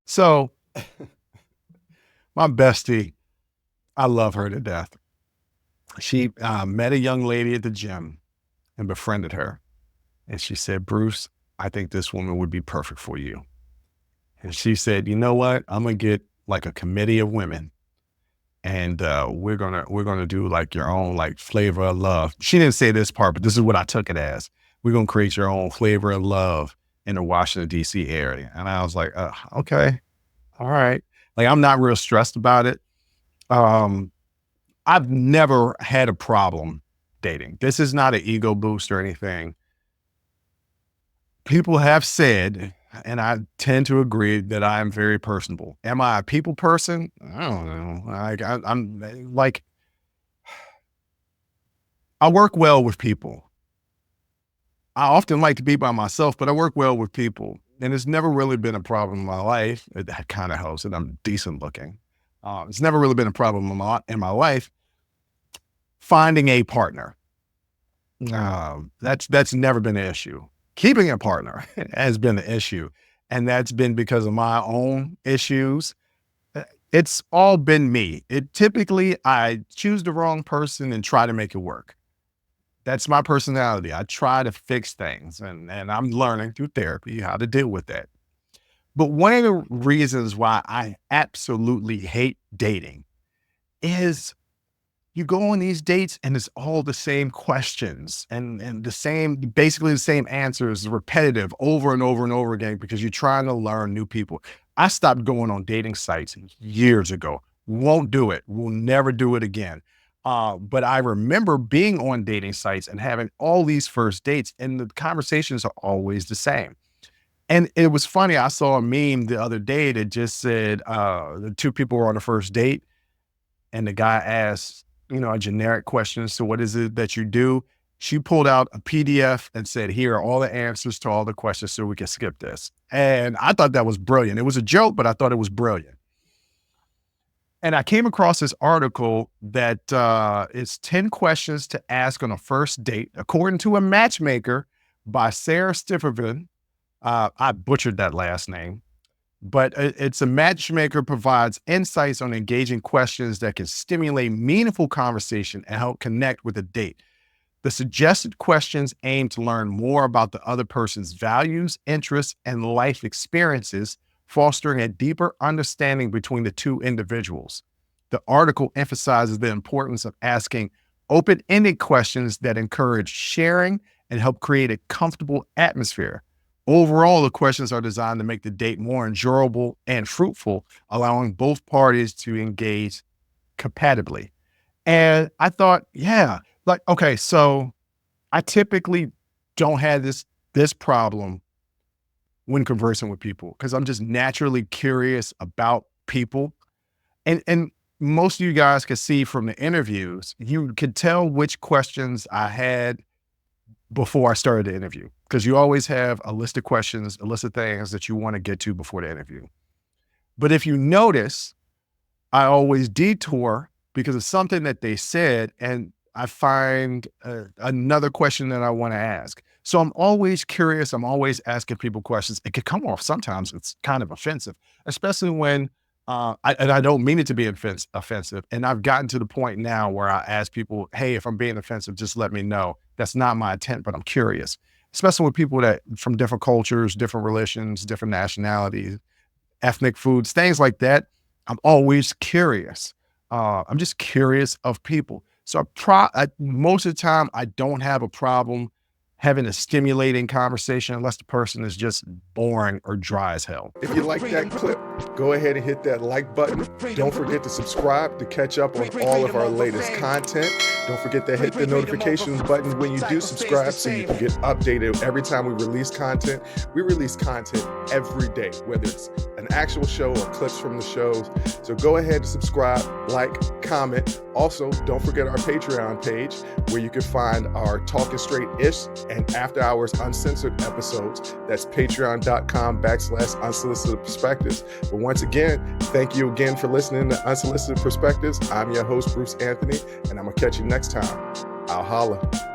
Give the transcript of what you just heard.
So, my bestie, I love her to death. She met a young lady at the gym and befriended her. And she said, Bruce, I think this woman would be perfect for you. And she said, you know what? I'm going to get like a committee of women and we're gonna do like your own like flavor of love. She didn't say this part, but this is what I took it as. We're gonna create your own flavor of love in the Washington, D.C. area. And I was like, okay, all right. Like, I'm not real stressed about it. I've never had a problem dating. This is not an ego boost or anything. People have said, and I tend to agree, that I am very personable. Am I a people person? I don't know. I'm like, I work well with people. I often like to be by myself, but I work well with people. And it's never really been a problem in my life. That kind of helps, and I'm decent looking. It's never really been a problem in my life finding a partner. That's never been an issue. Keeping a partner has been the issue. And that's been because of my own issues. It's all been me. Typically, I choose the wrong person and try to make it work. That's my personality. I try to fix things, and I'm learning through therapy how to deal with that. But one of the reasons why I absolutely hate dating is you go on these dates and it's all the same questions and basically the same answers, repetitive over and over and over again, because you're trying to learn new people. I stopped going on dating sites years ago. Won't do it. Will never do it again. But I remember being on dating sites and having all these first dates, and the conversations are always the same. And it was funny. I saw a meme the other day that just said the two people were on a first date, and the guy asked, a generic question. So what is it that you do? She pulled out a PDF and said, here are all the answers to all the questions so we can skip this. And I thought that was brilliant. It was a joke, but I thought it was brilliant. And I came across this article that is 10 questions to ask on a first date, according to a matchmaker by Sarah Stifferman. I butchered that last name. But it's a matchmaker provides insights on engaging questions that can stimulate meaningful conversation and help connect with a date. The suggested questions aim to learn more about the other person's values, interests, and life experiences, fostering a deeper understanding between the two individuals. The article emphasizes the importance of asking open-ended questions that encourage sharing and help create a comfortable atmosphere. Overall, the questions are designed to make the date more enjoyable and fruitful, allowing both parties to engage compatibly. And I thought, yeah, like, okay, so I typically don't have this problem when conversing with people because I'm just naturally curious about people. And most of you guys could see from the interviews, you could tell which questions I had before I started the interview, because you always have a list of questions, a list of things that you want to get to before the interview. But if you notice, I always detour because of something that they said, and I find another question that I want to ask. So I'm always curious. I'm always asking people questions. It could come off sometimes it's kind of offensive, especially when I don't mean it to be offensive. And I've gotten to the point now where I ask people, hey, if I'm being offensive, just let me know. That's not my intent, but I'm curious, especially with people that from different cultures, different religions, different nationalities, ethnic foods, things like that. I'm always curious. I'm just curious of people. So most of the time, I don't have a problem having a stimulating conversation unless the person is just boring or dry as hell. If you like that clip, go ahead and hit that like button. Don't forget to subscribe to catch up on all of our latest content. Don't forget to hit the notification button when you do subscribe so you can get updated every time we release content. We release content every day, whether it's an actual show or clips from the shows. So go ahead and subscribe, like, comment. Also, don't forget our Patreon page where you can find our Talking Straight-ish and After Hours Uncensored episodes. That's patreon.com/Unsolicited Perspectives. But once again, thank you again for listening to Unsolicited Perspectives. I'm your host, Bruce Anthony, and I'm going to catch you next time. I'll holla.